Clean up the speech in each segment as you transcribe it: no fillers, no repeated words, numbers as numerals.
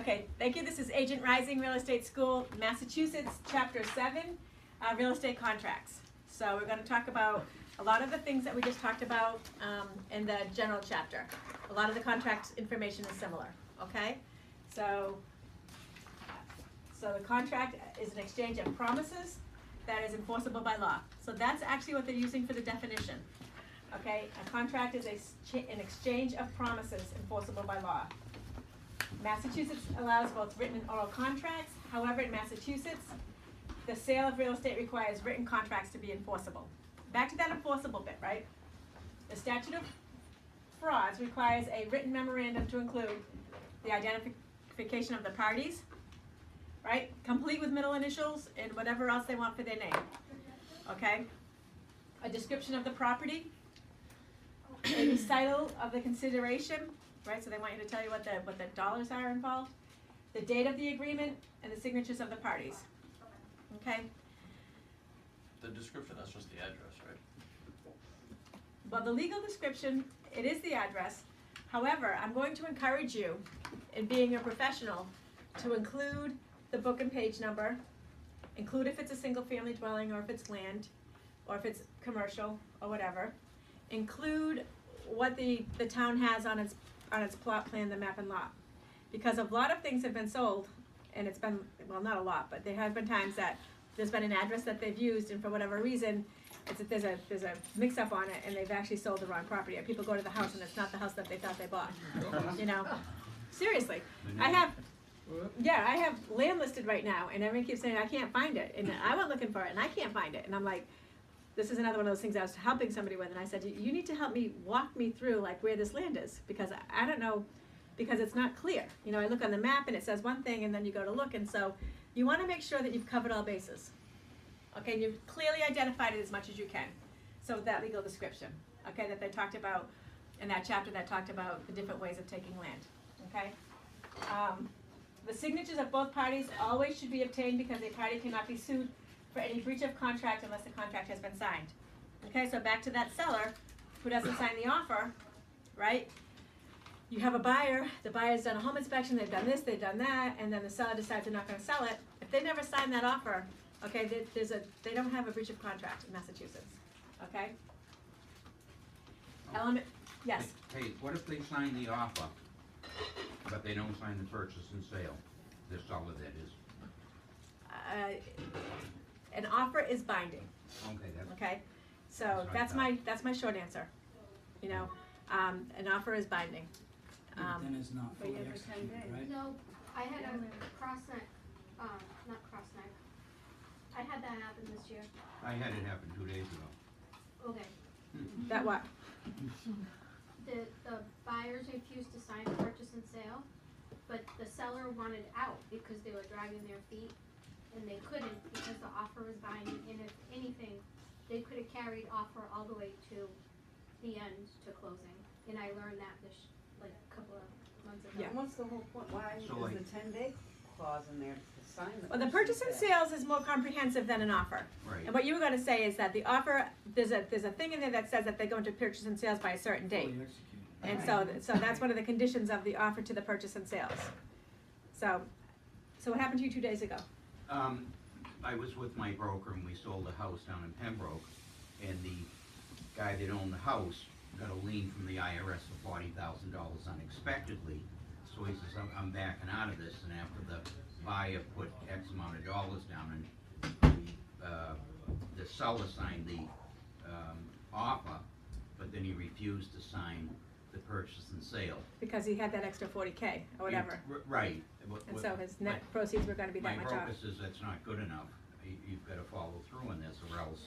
Okay, thank you. This is Agent Rising Real Estate School, Massachusetts, Chapter 7, Real Estate Contracts. So we're going to talk about a lot of the things that we just talked about in the general chapter. A lot of the contract information is similar, okay? So the contract is an exchange of promises that is enforceable by law. So that's actually what they're using for the definition, okay? A contract is an exchange of promises enforceable by law. Massachusetts allows both written and oral contracts. However, in Massachusetts, the sale of real estate requires written contracts to be enforceable. Back to that enforceable bit, right? The statute of frauds requires a written memorandum to include the identification of the parties, right? Complete with middle initials and whatever else they want for their name, okay? A description of the property, a recital of the consideration, right? So they want you to tell you what the dollars are involved, the date of the agreement, and the signatures of the parties, okay? The description, that's just the address, right? Well, the legal description, it is the address. However, I'm going to encourage you, in being a professional, to include the book and page number, include if it's a single family dwelling or if it's land, or if it's commercial or whatever. Include what the town has on its plot plan, the map and lot. Because a lot of things have been sold, and it's been, well, not a lot, but there have been times that there's been an address that they've used, and for whatever reason, there's a mix-up on it, and they've actually sold the wrong property. Or people go to the house, and it's not the house that they thought they bought. You know, seriously. I have land listed right now, and everyone keeps saying I can't find it, and I went looking for it, and I can't find it, and I'm like, this is another one of those things I was helping somebody with, and I said, you need to help me, walk me through like where this land is, because I don't know, because it's not clear. You know, I look on the map and it says one thing, and then you go to look, and so you want to make sure that you've covered all bases. Okay, and you've clearly identified it as much as you can. So that legal description, okay, that they talked about in that chapter that talked about the different ways of taking land, okay? The signatures of both parties always should be obtained because a party cannot be sued for any breach of contract unless the contract has been signed. Okay, so back to that seller who doesn't sign the offer, right? You have a buyer, the buyer's done a home inspection, they've done this, they've done that, and then the seller decides they're not going to sell it. If they never sign that offer, okay, they don't have a breach of contract in Massachusetts, okay? Element, yes? Hey, what if they sign the offer, but they don't sign the purchase and sale? The seller, that is. An offer is binding. Okay, that's. Okay, so that's my short answer. You know, an offer is binding. Then it's not fully executed, right? No, I had a cross-neck, not cross-neck. I had that happen this year. I had it happen 2 days ago. Okay. That what? The buyers refused to sign the purchase and sale, but the seller wanted out because they were dragging their feet, and they couldn't because the offer was binding, and if anything, they could have carried offer all the way to the end, to closing. And I learned that like a couple of months ago. Yeah. And what's the whole point? Why So, is the 10-day clause in there to sign the? Well, the purchase and sales is more comprehensive than an offer. Right. And what you were going to say is that the offer, there's a thing in there that says that they go into purchase and sales by a certain date. Fully executed. And so that's one of the conditions of the offer to the purchase and sales. So what happened to you 2 days ago? I was with my broker and we sold a house down in Pembroke, and the guy that owned the house got a lien from the IRS for $40,000 unexpectedly. So he says, I'm backing out of this, and after the buyer put X amount of dollars down, and the seller signed the offer, but then he refused to sign the purchase and sale. Because he had that extra 40K or whatever. Right. And so his net proceeds were going to be that much My off. broker says that's not good enough. You've got to follow through on this, or else,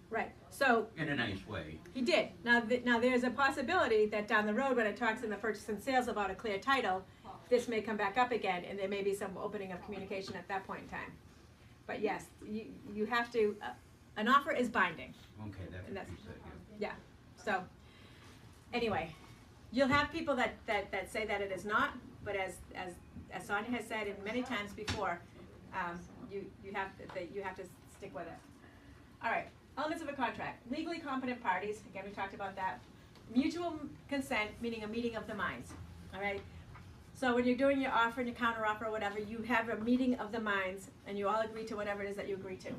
Right. So in a nice way. he did. Now there's a possibility that down the road, when it talks in the purchase and sales about a clear title, this may come back up again, and there may be some opening of communication at that point in time. But yes, you have to. An offer is binding. Okay, that's And what that's- you said, yeah. Yeah. So anyway, you'll have people that say that it is not. But as Sonia has said many times before, you have to stick with it. All right. Elements of a contract. Legally competent parties, again we talked about that. Mutual consent, meaning a meeting of the minds, all right? So when you're doing your offer and your counter offer or whatever, you have a meeting of the minds and you all agree to whatever it is that you agree to.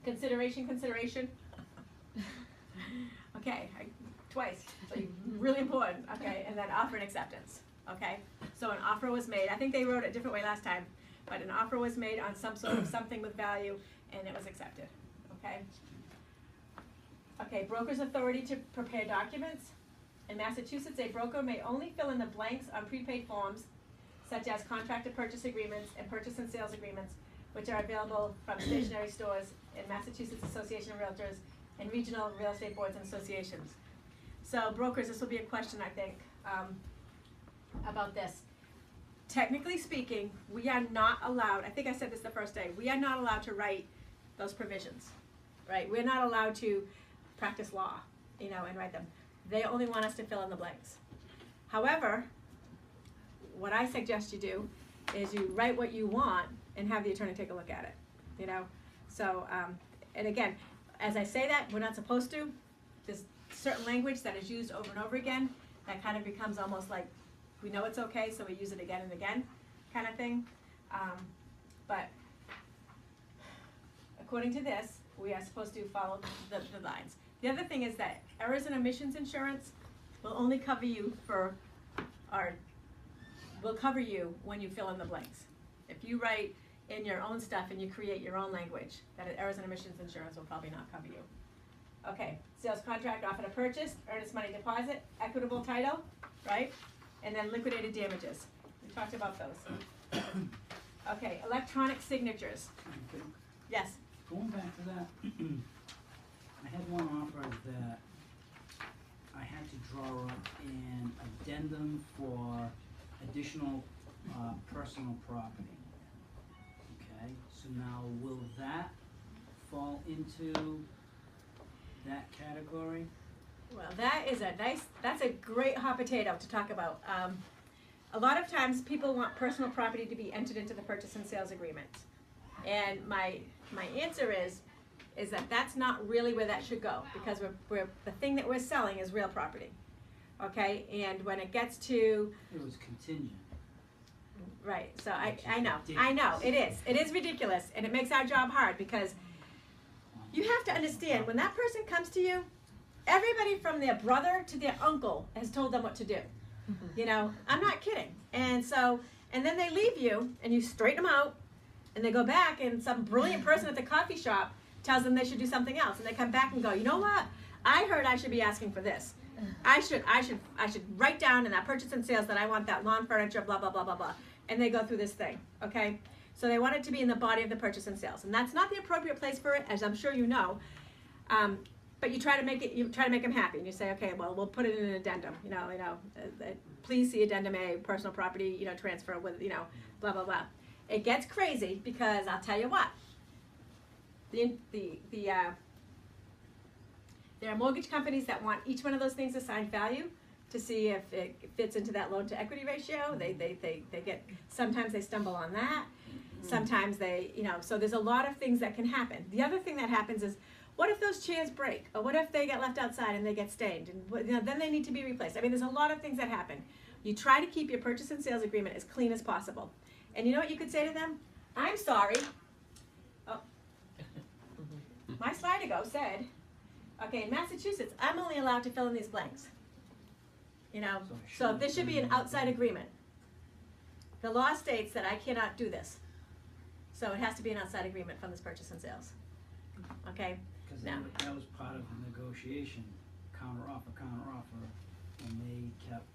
Consideration. Okay, twice, so really important, okay, and then offer and acceptance, okay? So an offer was made, I think they wrote it a different way last time, but an offer was made on some sort of something with value and it was accepted, okay? Okay, broker's authority to prepare documents. In Massachusetts, a broker may only fill in the blanks on prepaid forms, such as contract to purchase agreements and purchase and sales agreements, which are available from stationery stores in Massachusetts Association of Realtors and regional real estate boards and associations. So brokers, this will be a question, I think, about this. Technically speaking, we are not allowed, I think I said this the first day, we are not allowed to write those provisions, right? We're not allowed to practice law, and write them. They only want us to fill in the blanks. However, what I suggest you do is you write what you want and have the attorney take a look at it, So, and again, as I say that, we're not supposed to. There's certain language that is used over and over again that kind of becomes almost like we know it's okay, so we use it again and again kind of thing. But according to this, we are supposed to follow the lines. The other thing is that errors and omissions insurance will only cover you will cover you when you fill in the blanks. If you write in your own stuff and you create your own language, that errors and omissions insurance will probably not cover you. Okay, sales contract, offer to purchase, earnest money deposit, equitable title, right? And then liquidated damages. We talked about those. Okay, electronic signatures. Okay. Yes. Going back to that, I had one offer that I had to draw up an addendum for additional personal property. Okay, so now will that fall into that category? Well, that's a great hot potato to talk about. A lot of times people want personal property to be entered into the purchase and sales agreement. And my answer is that that's not really where that should go, because the thing that we're selling is real property. Okay, and when it gets to It was contingent. right, so Which is I know, ridiculous. it is ridiculous, and it makes our job hard because you have to understand when that person comes to you, everybody from their brother to their uncle has told them what to do. I'm not kidding. And then they leave you and you straighten them out and they go back and some brilliant person at the coffee shop tells them they should do something else, and they come back and go, you know what? I heard I should be asking for this. I should write down in that purchase and sales that I want that lawn furniture, blah, blah, blah, blah, blah. And they go through this thing, okay? So they want it to be in the body of the purchase and sales. And that's not the appropriate place for it, as I'm sure you know. But you try to make them happy. And you say, okay, well, we'll put it in an addendum, please see addendum A, personal property, transfer with, blah, blah, blah. It gets crazy because I'll tell you what. There are mortgage companies that want each one of those things assigned value to see if it fits into that loan to equity ratio. Sometimes they stumble on that. Sometimes so there's a lot of things that can happen. The other thing that happens is, what if those chairs break? Or what if they get left outside and they get stained? And then they need to be replaced. I mean, there's a lot of things that happen. You try to keep your purchase and sales agreement as clean as possible. And you know what you could say to them? I'm sorry. Oh. My slide ago said, okay, in Massachusetts, I'm only allowed to fill in these blanks. So this should be an outside agreement. The law states that I cannot do this. So it has to be an outside agreement from this purchase and sales. Okay? Because Now. that was part of the negotiation, counter offer, and they kept,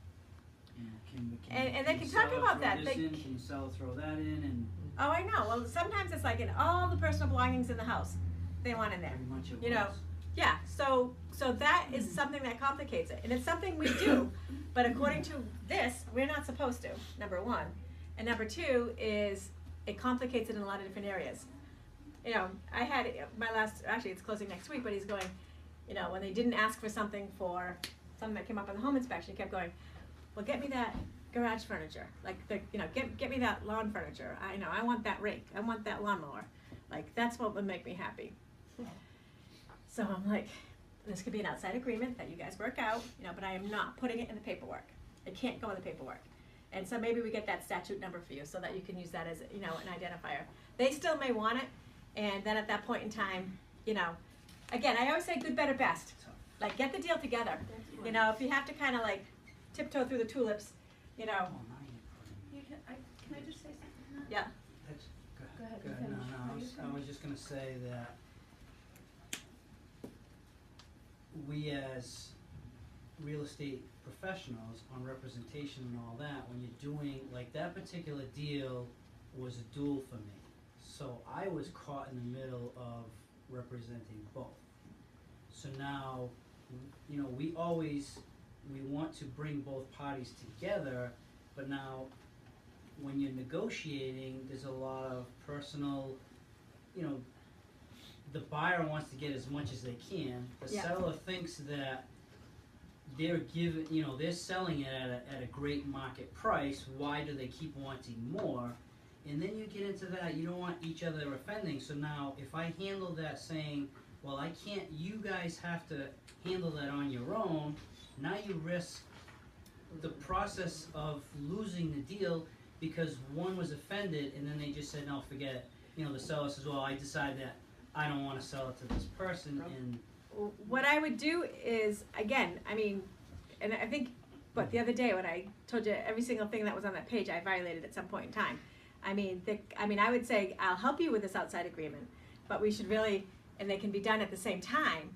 And they can the talk seller about throw that. this in, can the seller throw that in, and Oh, I know. Well, sometimes it's like in all the personal belongings in the house, they want in there. pretty much it was. Yeah, so that is something that complicates it, and it's something we do, but according to this, we're not supposed to, number one. And number two is it complicates it in a lot of different areas. I had actually it's closing next week, but he's going, when they didn't ask for something that came up on the home inspection, he kept going, well, get me that garage furniture, get me that lawn furniture. I want that rake, I want that lawnmower, that's what would make me happy. So I'm like, this could be an outside agreement that you guys work out, but I am not putting it in the paperwork. It can't go in the paperwork. And so maybe we get that statute number for you so that you can use that as, you know, an identifier. They still may want it, and then at that point in time, you know, again, I always say good, better, best. Like, get the deal together. You know, if you have to kind of like tiptoe through the tulips, you know, Oh, now you're putting- Can I just say something? yeah. That's, Go ahead, go you ahead. No, finish. no, No, you I was just gonna say that we as real estate professionals on representation and all that, when you're doing, like, that particular deal was a duel for me. So I was caught in the middle of representing both. So now, you know, we want to bring both parties together, but now when you're negotiating, there's a lot of personal, you know, the buyer wants to get as much as they can. The Yeah. seller thinks that they're giving, you know, they're selling it at a great market price. Why do they keep wanting more? And then you get into that, you don't want each other offending. So now, if I handle that saying, well, I can't, you guys have to handle that on your own, now you risk the process of losing the deal because one was offended and then they just said, no, forget it. You know, the seller says, well, I decided that I don't want to sell it to this person, and What I would do is, again, I mean, and I think, but the other day when I told you every single thing that was on that page, I violated at some point in time. I mean, I would say, I'll help you with this outside agreement, but we should really, and they can be done at the same time,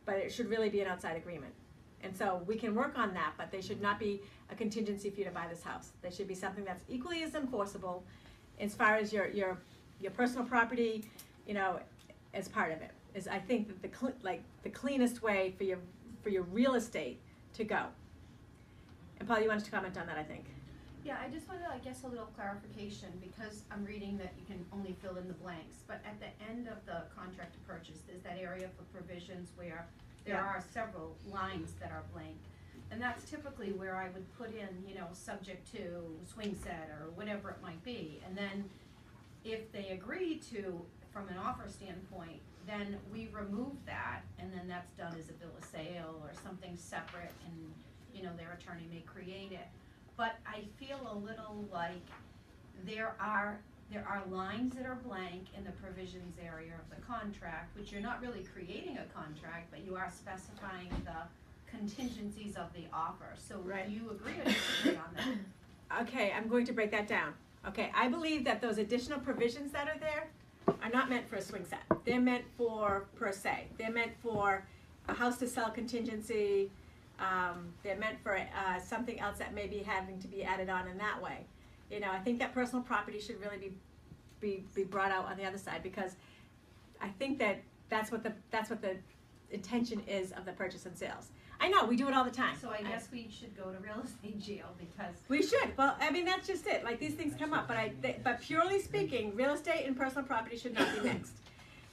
but it should really be an outside agreement. And so we can work on that, but they should not be a contingency for you to buy this house. They should be something that's equally as enforceable as far as your personal property, you know, as part of it. Is I think that the cleanest way for your real estate to go. And Paul, you wanted to comment on that, I think. Yeah, I just wanted, I guess, a little clarification, because I'm reading that you can only fill in the blanks, but at the end of the contract to purchase, there's that area for provisions where there Yeah. are several lines that are blank. And that's typically where I would put in, you know, subject to swing set or whatever it might be. And then if they agree to, from an offer standpoint, then we remove that, and then that's done as a bill of sale or something separate, and, you know, their attorney may create it. But I feel a little like there are lines that are blank in the provisions area of the contract, which you're not really creating a contract, but you are specifying the contingencies of the offer. So Right. do you agree or disagree on that? Okay, I'm going to break that down. Okay, I believe that those additional provisions that are there are not meant for a swing set. They're meant for per se. They're meant for a house to sell contingency. They're meant for something else that may be having to be added on in that way. You know, I think that personal property should really be brought out on the other side, because I think that that's what the intention is of the purchase and sales. I know, we do it all the time. So I guess we should go to real estate jail, because We should. Well, I mean, that's just it. Like, these things come up, but purely speaking, real estate and personal property should not be mixed.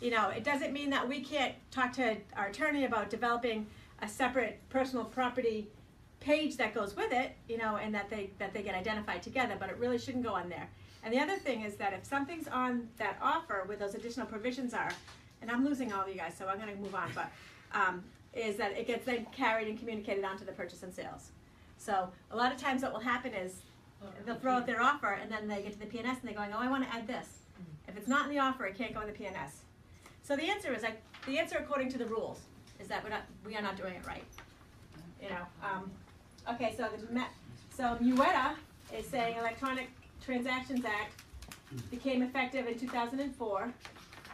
You know, it doesn't mean that we can't talk to our attorney about developing a separate personal property page that goes with it, you know, and that they get identified together, but it really shouldn't go on there. And the other thing is that if something's on that offer where those additional provisions are, and I'm losing all of you guys, so I'm gonna move on, but, is that it gets then carried and communicated onto the purchase and sales. So a lot of times what will happen is they'll throw out their offer, and then they get to the P&S and they're going, oh, I wanna add this. If it's not in the offer, it can't go in the P&S. So the answer is, the answer according to the rules is that we are not doing it right. You know, okay, so so MUETA is saying Electronic Transactions Act became effective in 2004.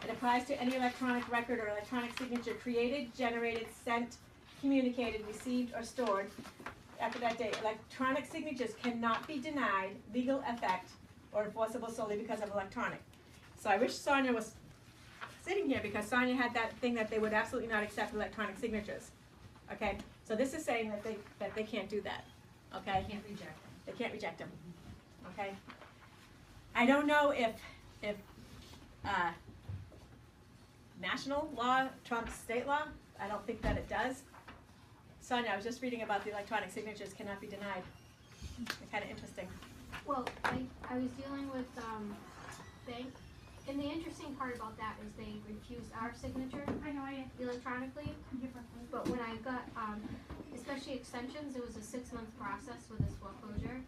It applies to any electronic record or electronic signature created, generated, sent, communicated, received, or stored after that date. Electronic signatures cannot be denied legal effect or enforceable solely because of electronic. So I wish Sonia was sitting here, because Sonia had that thing that they would absolutely not accept electronic signatures. Okay, so this is saying that they can't do that. Okay, I can't reject them. they can't reject them. Okay, I don't know if national law trumps state law. I don't think that it does. Sonia, I was just reading about the electronic signatures cannot be denied. They're kind of interesting. Well, I was dealing with, bank, and the interesting part about that is they refused our signature electronically. But when I got, especially extensions, it was a 6-month process with this foreclosure.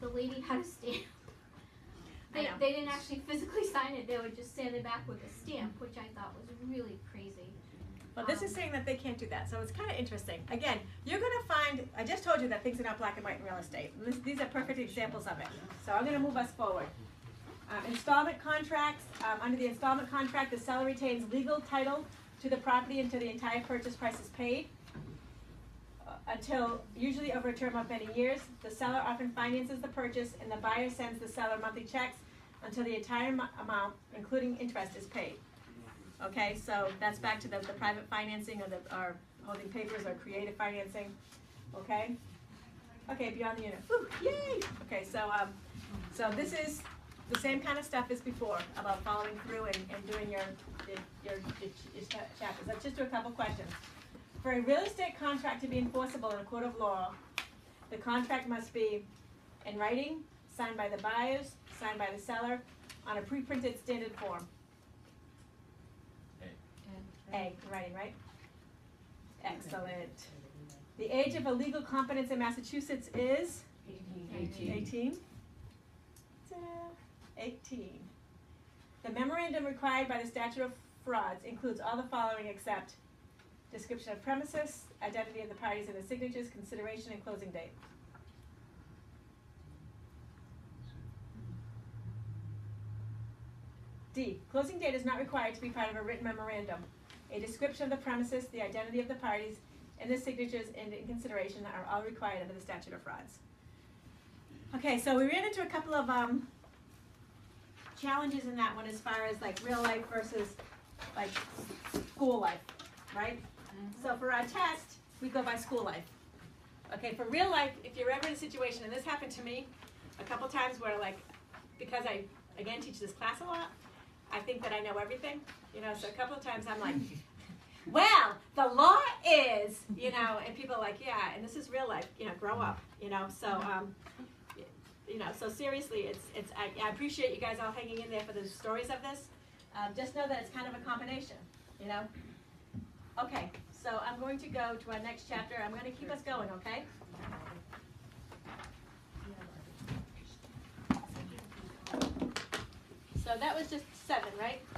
the lady had a stamp. I know. They didn't actually physically sign it, they would just send it back with a stamp, which I thought was really crazy. Well, this is saying that they can't do that, so it's kind of interesting. Again, you're gonna find, I just told you that things are not black and white in real estate. These are perfect examples of it. So I'm gonna move us forward. Installment contracts, under the installment contract, the seller retains legal title to the property until the entire purchase price is paid. Until, usually over a term of many years, the seller often finances the purchase and the buyer sends the seller monthly checks until the entire amount, including interest, is paid. Okay, so that's back to the private financing or holding papers or creative financing, okay? Okay, beyond the unit, whew, yay! Okay, so this is the same kind of stuff as before, about following through and doing your chapters. Let's just do a couple questions. For a real estate contract to be enforceable in a court of law, the contract must be in writing, signed by the buyers, signed by the seller, on a pre-printed standard form. A, writing, right? Excellent. The age of a legal competence in Massachusetts is? 18. 18. The memorandum required by the statute of frauds includes all the following except description of premises, identity of the parties and the signatures, consideration, and closing date. D, closing date is not required to be part of a written memorandum. A description of the premises, the identity of the parties, and the signatures and in consideration are all required under the statute of frauds. Okay, so we ran into a couple of challenges in that one as far as like real life versus like school life, right? So for our test, we go by school life. Okay, for real life, if you're ever in a situation, and this happened to me a couple times where like, because I, again, teach this class a lot, I think that I know everything, you know, so a couple of times I'm like, well, the law is, you know, and people are like, yeah, and this is real life, you know, grow up, you know, so, you know, so seriously, I appreciate you guys all hanging in there for the stories of this. Just know that it's kind of a combination, you know. Okay, so I'm going to go to our next chapter. I'm going to keep us going, okay? So that was just 7, right?